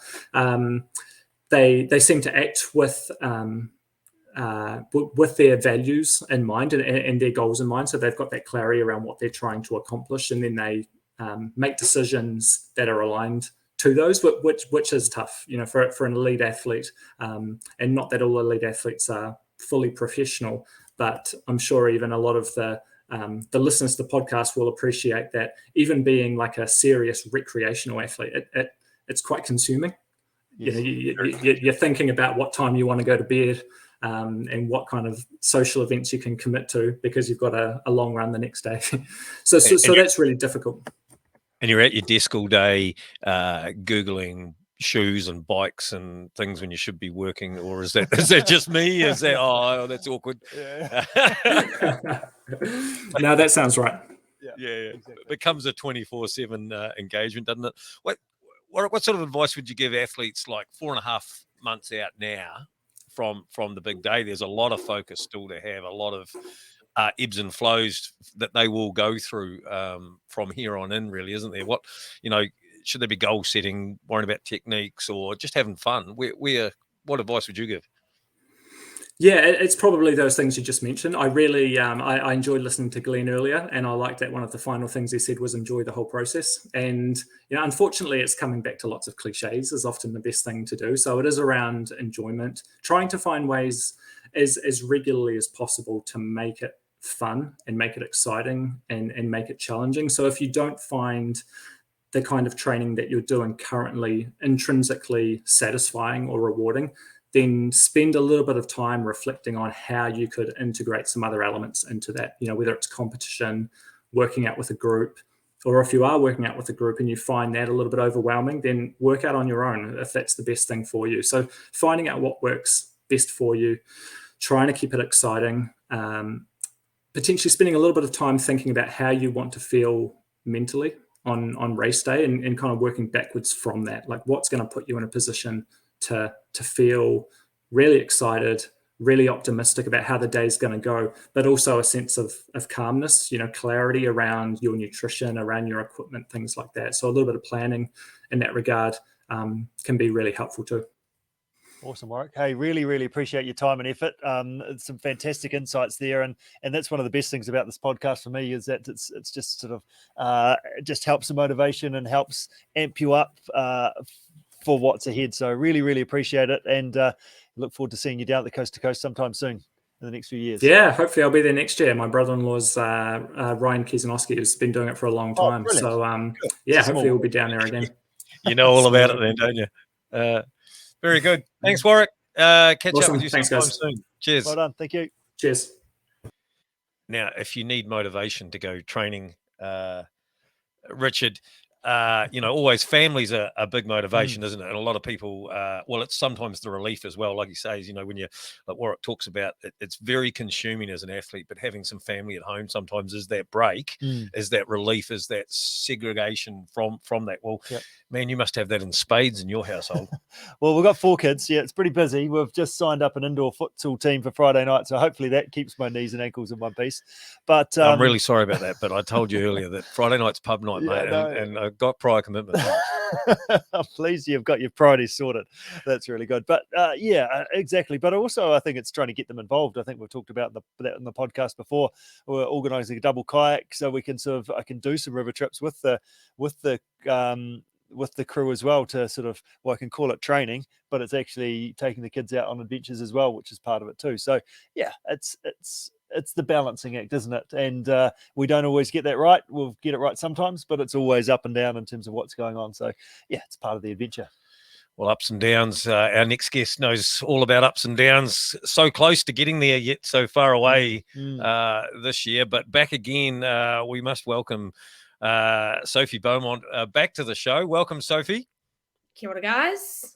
They seem to act with their values in mind and their goals in mind. So they've got that clarity around what they're trying to accomplish, and then they make decisions that are aligned to those, which is tough, for an elite athlete. And not that all elite athletes are fully professional, but I'm sure even a lot of the listeners to the podcast will appreciate that even being like a serious recreational athlete, it's quite consuming. Yes. You're thinking about what time you want to go to bed and what kind of social events you can commit to, because you've got a long run the next day. So that's really difficult. And you're at your desk all day Googling shoes and bikes and things when you should be working, or is that just me? Is that that's awkward? Yeah. No, that sounds right. Yeah. Exactly. It becomes a 24/7 engagement, doesn't it? What sort of advice would you give athletes like 4.5 months out now from the big day? There's a lot of focus still to have, a lot of ebbs and flows that they will go through from here on in, really, isn't there? Should there be goal setting, worrying about techniques, or just having fun? What advice would you give? Yeah, it's probably those things you just mentioned. I really, I enjoyed listening to Glenn earlier, and I liked that one of the final things he said was enjoy the whole process. And, unfortunately, it's coming back to lots of cliches is often the best thing to do. So it is around enjoyment, trying to find ways as regularly as possible to make it fun and make it exciting and make it challenging. So if you don't find the kind of training that you're doing currently intrinsically satisfying or rewarding, then spend a little bit of time reflecting on how you could integrate some other elements into that, whether it's competition, working out with a group, or if you are working out with a group and you find that a little bit overwhelming, then work out on your own if that's the best thing for you. So finding out what works best for you, trying to keep it exciting, potentially spending a little bit of time thinking about how you want to feel mentally on race day, and kind of working backwards from that. Like, what's going to put you in a position to feel really excited, really optimistic about how the day's going to go, but also a sense of calmness, clarity around your nutrition, around your equipment, things like that. So a little bit of planning in that regard can be really helpful too. Awesome, Warrick. Hey, really, really appreciate your time and effort. Some fantastic insights there, and that's one of the best things about this podcast for me, is that it's just sort of just helps the motivation and helps amp you up for what's ahead. So really, really appreciate it, and look forward to seeing you down at the Coast to Coast sometime soon in the next few years. Yeah, hopefully I'll be there next year. My brother-in-law's Ryan Kiesanowski, who's been doing it for a long time. So yeah, hopefully we'll be down there again. You know all about it then, don't you? Very good. Thanks, Warrick. Catch up with you sometime soon. Cheers. Well done. Thank you. Cheers. Now, if you need motivation to go training, Richard, always families are a big motivation, isn't it? And a lot of people, well, it's sometimes the relief as well. Like he says, when you, like Warrick talks about, it's very consuming as an athlete, but having some family at home sometimes is that break, is that relief, is that segregation from that. Well, man, you must have that in spades in your household. Well, we've got 4 kids. Yeah, it's pretty busy. We've just signed up an indoor futsal team for Friday night, so hopefully that keeps my knees and ankles in one piece. But I'm really sorry about that, but I told you earlier that Friday night's pub night, mate, and I've got prior commitment. I'm pleased you've got your priorities sorted. That's really good. But yeah, exactly. But also, I think it's trying to get them involved. I think we've talked about that in the podcast before. We're organising a double kayak, so we can I can do some river trips with the crew as well, to sort of, well, I can call it training, but it's actually taking the kids out on adventures as well, which is part of it too. So yeah, it's the balancing act, isn't it? And we don't always get that right. We'll get it right sometimes, but it's always up and down in terms of what's going on. So yeah, it's part of the adventure. Well, ups and downs. Our next guest knows all about ups and downs. So close to getting there, yet so far away this year. But back again, we must welcome Sophie Beaumont back to the show. Welcome, Sophie. Kia ora, guys.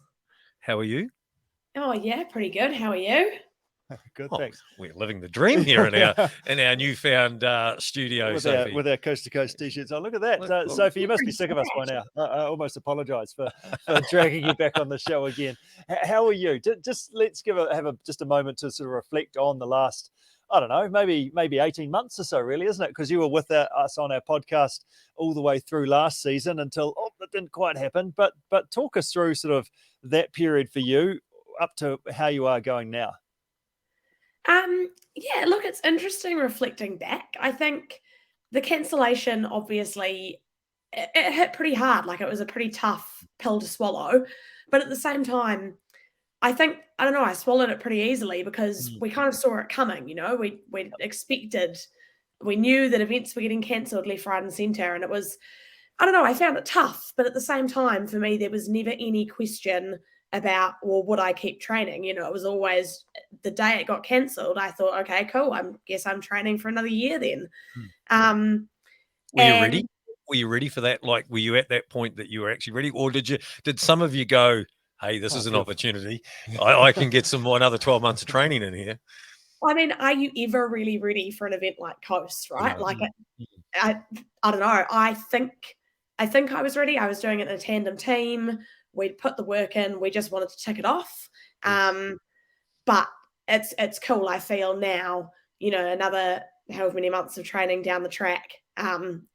How are you? Oh yeah, pretty good. How are you? Good, thanks. We're living the dream here in our newfound studio, with our Coast to Coast t-shirts. Oh, look at that, Sophie! You must be sick of us by now. I almost apologise for dragging you back on the show again. How are you? Just let's have just a moment to sort of reflect on the last, I don't know, maybe 18 months or so, really, isn't it? Because you were with us on our podcast all the way through last season until that didn't quite happen. But talk us through sort of that period for you up to how you are going now. Yeah, look, it's interesting reflecting back. I think the cancellation, obviously, it hit pretty hard. Like, it was a pretty tough pill to swallow. But at the same time, I think, I don't know, I swallowed it pretty easily because we kind of saw it coming, we expected, we knew that events were getting cancelled left, right and centre. And it was, I don't know, I found it tough. But at the same time, for me, there was never any question about, well, would I keep training? It was always, the day it got cancelled, I thought, okay, cool, I guess I'm training for another year then. Were you ready? Were you ready for that? Like, were you at that point that you were actually ready? Or did some of you go, hey, this is an opportunity. I can get another 12 months of training in here? I mean, are you ever really ready for an event like Coast, right? No. Like, I don't know. I think I was ready. I was doing it in a tandem team. We'd put the work in. We just wanted to tick it off. But it's cool. I feel now, another however many months of training down the track,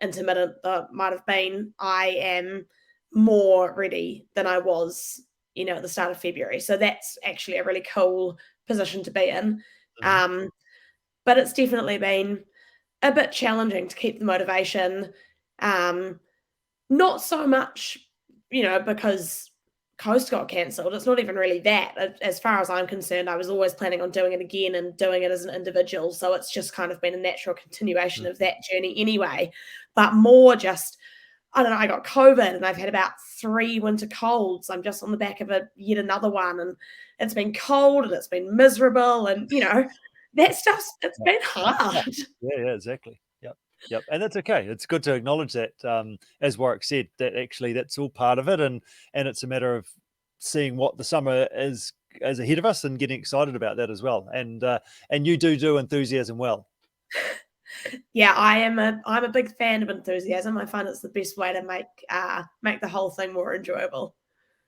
intermittent that might have been, I am more ready than I was, at the start of February. So that's actually a really cool position to be in. But it's definitely been a bit challenging to keep the motivation. Not so much, because Coast got cancelled. It's not even really that. As far as I'm concerned, I was always planning on doing it again and doing it as an individual. So it's just kind of been a natural continuation of that journey anyway. But more just, I don't know, I got COVID and I've had about 3 winter colds. I'm just on the back of yet another one. And it's been cold and it's been miserable. And, that stuff's, it's been hard. Yeah, exactly. Yep. Yep, and that's okay. It's good to acknowledge that, as Warwick said, that actually that's all part of it, and it's a matter of seeing what the summer is ahead of us and getting excited about that as well. And you do enthusiasm well. Yeah, I'm a big fan of enthusiasm. I find it's the best way to make the whole thing more enjoyable.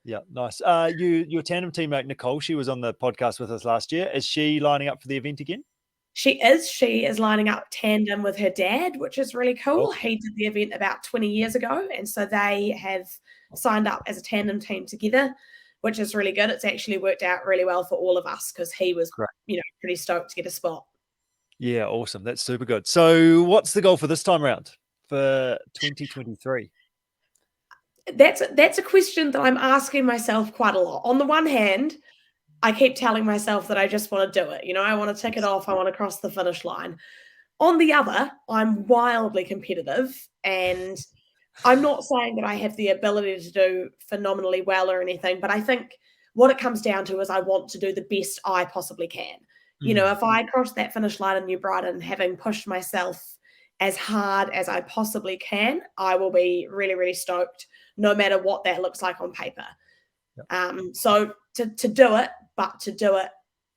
Yeah, nice. Your tandem teammate Nicole, she was on the podcast with us last year. Is she lining up for the event again? She is lining up tandem with her dad, which is really cool. Awesome. He did the event about 20 years ago, and so they have signed up as a tandem team together, which is really good. It's actually worked out really well for all of us because he was, pretty stoked to get a spot. Yeah, awesome. That's super good. So what's the goal for this time around for 2023? That's a question that I'm asking myself quite a lot. On the one hand, I keep telling myself that I just want to do it. I want to tick it off. I want to cross the finish line. On the other, I'm wildly competitive, and I'm not saying that I have the ability to do phenomenally well or anything, but I think what it comes down to is I want to do the best I possibly can. If I cross that finish line in New Brighton, having pushed myself as hard as I possibly can, I will be really, really stoked, no matter what that looks like on paper. Yep. So to do it, but to do it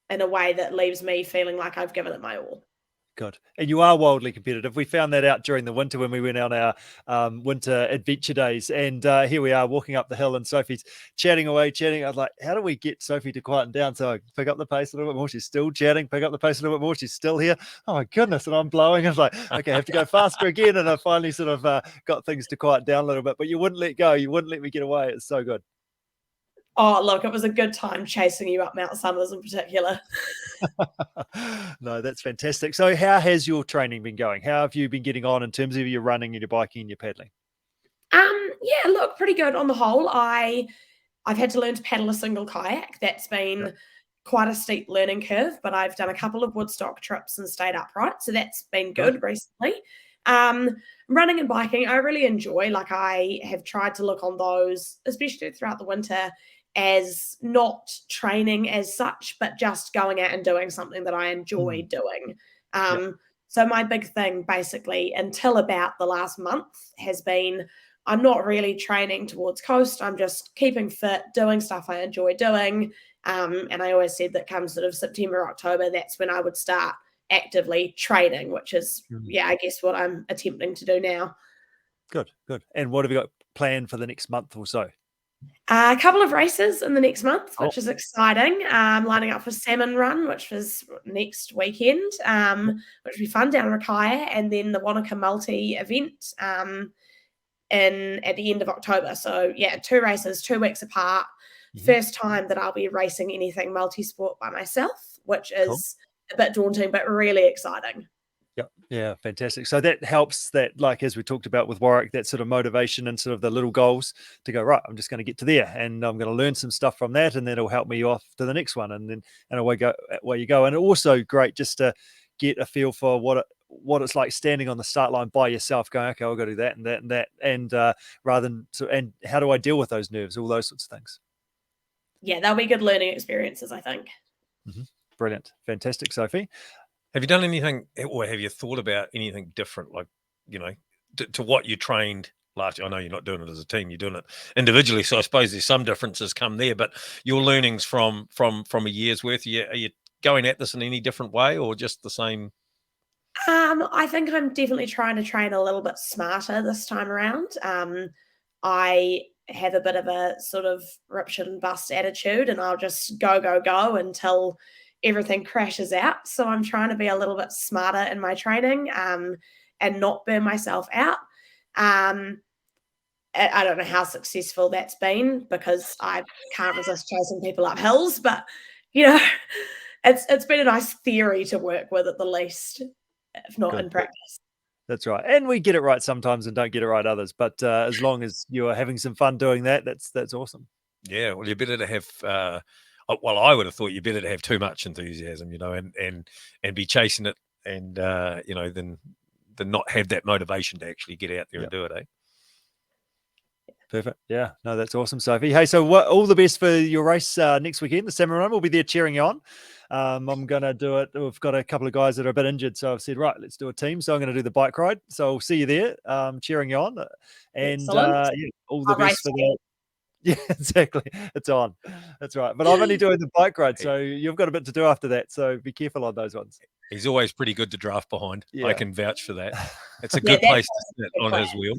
in a way that leaves me feeling like I've given it my all. Good. And you are wildly competitive. We found that out during the winter when we went on our winter adventure days. And here we are walking up the hill and Sophie's chatting away. I was like, how do we get Sophie to quieten down? So I pick up the pace a little bit more. She's still chatting. Pick up the pace a little bit more. She's still here. Oh, my goodness. And I'm blowing. I was like, okay, I have to go faster again. And I finally sort of got things to quiet down a little bit. But you wouldn't let go. You wouldn't let me get away. It's so good. Oh, look, it was a good time chasing you up Mount Summers in particular. No, that's fantastic. So how has your training been going? How have you been getting on in terms of your running and your biking and your paddling? Yeah, look, pretty good on the whole. I've had to learn to paddle a single kayak. That's been quite a steep learning curve, but I've done a couple of Woodstock trips and stayed upright. So that's been good recently. Running and biking, I really enjoy. Like, I have tried to look on those, especially throughout the winter, as not training as such, but just going out and doing something that I enjoy doing. So my big thing basically until about the last month has been I'm not really training towards coast. I'm just keeping fit, doing stuff I enjoy doing. And I always said that come sort of September, October, that's when I would start actively training, which is, I guess what I'm attempting to do now. Good. And what have you got planned for the next month or so? A couple of races in the next month, which is exciting. Lining up for Salmon Run, which was next weekend, which will be fun down Rakaya, and then the Wanaka Multi event at the end of October. So 2 races, 2 weeks apart. First time that I'll be racing anything multi-sport by myself, which is a bit daunting, but really exciting. Yeah, fantastic. So that helps that, like, as we talked about with Warwick, that sort of motivation and sort of the little goals to go, right, I'm just going to get to there and I'm going to learn some stuff from that, and then it'll help me off to the next one, and away you go. And also great just to get a feel for what it's like standing on the start line by yourself going, okay, I'll go do that and that and that, and rather than and how do I deal with those nerves, all those sorts of things. Yeah, they'll be good learning experiences, I think. Brilliant. Fantastic, Sophie. Have you done anything, or have you thought about anything different, like, to what you trained last year? I know you're not doing it as a team, you're doing it individually, so I suppose there's some differences come there, but your learnings from a year's worth, are you going at this in any different way or just the same? I think I'm definitely trying to train a little bit smarter this time around. I have a bit of a sort of rip, shit and bust attitude, and I'll just go until everything crashes out. So I'm trying to be a little bit smarter in my training and not burn myself out. I don't know how successful that's been because I can't resist chasing people up hills, but it's been a nice theory to work with at the least, if not in practice. That's right. And we get it right sometimes and don't get it right others. But as long as you're having some fun doing that, that's awesome. Yeah. Well, you're better to have, I would have thought you're better to have too much enthusiasm, and be chasing it and, than not have that motivation to actually get out there and do it, eh? Perfect. Yeah, no, that's awesome, Sophie. Hey, so all the best for your race next weekend. The Salmon Run, we'll be there cheering you on. I'm going to do it. We've got a couple of guys that are a bit injured, so I've said, right, let's do a team. So I'm going to do the bike ride. So I'll see you there, cheering you on. And yeah, all the best for that. Yeah, exactly. It's on. That's right. But I'm only doing the bike ride, so you've got a bit to do after that. So be careful on those ones. He's always pretty good to draft behind. Yeah. I can vouch for that. It's a good place to sit on his wheel.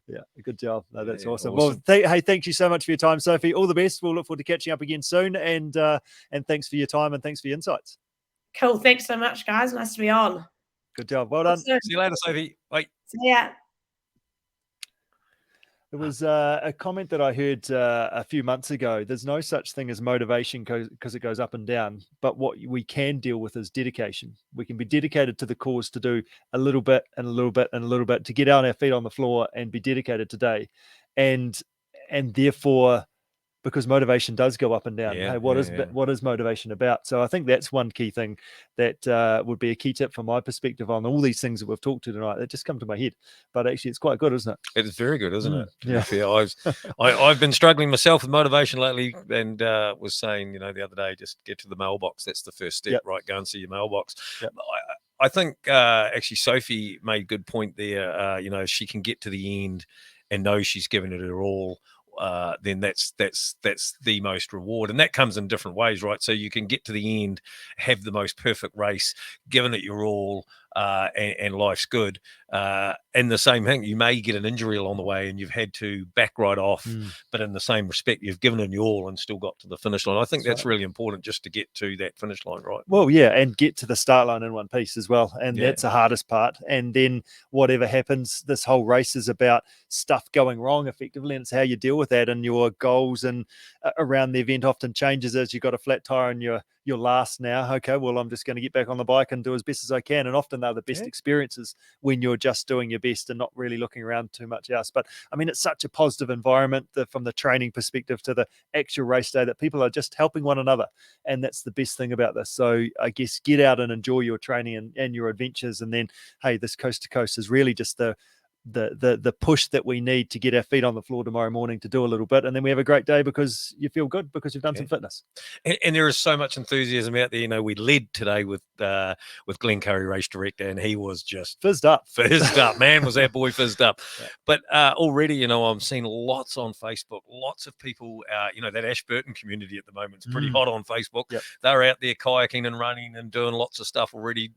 Yeah, good job. No, that's awesome. Awesome. Well, hey, thank you so much for your time, Sophie. All the best. We'll look forward to catching up again soon. And thanks for your time and thanks for your insights. Cool. Thanks so much, guys. Nice to be on. Good job. Well done. See you later, Sophie. Bye. See ya. There was a comment that I heard a few months ago. There's no such thing as motivation because it goes up and down. But what we can deal with is dedication. We can be dedicated to the cause to do a little bit and a little bit and a little bit to get on our feet on the floor and be dedicated today. And therefore, because motivation does go up and down. Hey, what is motivation about? So I think that's one key thing that would be a key tip from my perspective on all these things that we've talked to tonight that just come to my head. But actually, it's quite good, isn't it? It's very good, isn't it? Yeah. I've been struggling myself with motivation lately, and was saying, the other day, just get to the mailbox. That's the first step, right? Go and see your mailbox. Yep. I think actually Sophie made a good point there. She can get to the end and know she's given it her all. Then that's the most reward, and that comes in different ways, right? So you can get to the end, have the most perfect race, given it your all, and life's good. And the same thing, you may get an injury along the way, and you've had to back right off. But in the same respect, you've given it your all and still got to the finish line. I think that's really important, just to get to that finish line, right? Well, yeah, and get to the start line in one piece as well, and that's the hardest part. And then whatever happens, this whole race is about stuff going wrong effectively, and it's how you deal with that. And your goals and around the event often changes as you've got a flat tire and you're last now. Okay, well, I'm just going to get back on the bike and do as best as I can. And often they're the best experiences when you're just doing your best and not really looking around too much else. But I mean, it's such a positive environment from the training perspective to the actual race day that people are just helping one another. And that's the best thing about this. So I guess get out and enjoy your training and your adventures. And then, hey, this coast to coast is really just the push that we need to get our feet on the floor tomorrow morning to do a little bit, and then we have a great day because you feel good because you've done some fitness. And there is so much enthusiasm out there. We led today with Glen Currie, race director, and he was just fizzed up. Man, was that boy fizzed up. But already, I'm seeing lots on Facebook, lots of people, that Ashburton community at the moment is pretty hot on Facebook. They're out there kayaking and running and doing lots of stuff already,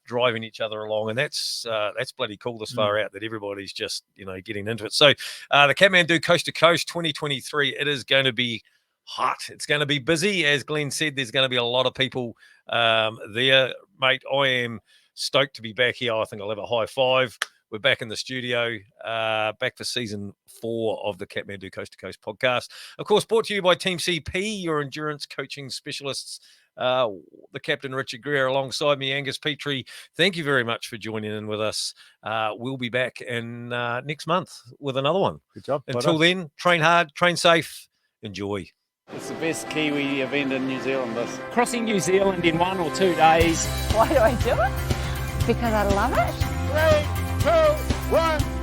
driving each other along, and that's bloody cool this far out, that everybody's just getting into it. So the Kathmandu Coast to Coast 2023, it is going to be hot. It's going to be busy, as Glenn said. There's going to be a lot of people there, mate. I am stoked to be back here. I think I'll have a high five. We're back in the studio, back for season 4 of the Kathmandu Coast to Coast podcast. Of course, brought to you by Team CP, your endurance coaching specialists. The captain, Richard Greer, alongside me, Angus Petrie. Thank you very much for joining in with us. We'll be back in next month with another one. Good job. Until then, train hard, train safe, enjoy. It's the best Kiwi event in New Zealand, this. Crossing New Zealand in 1 or 2 days. Why do I do it? Because I love it. 3, 2, 1.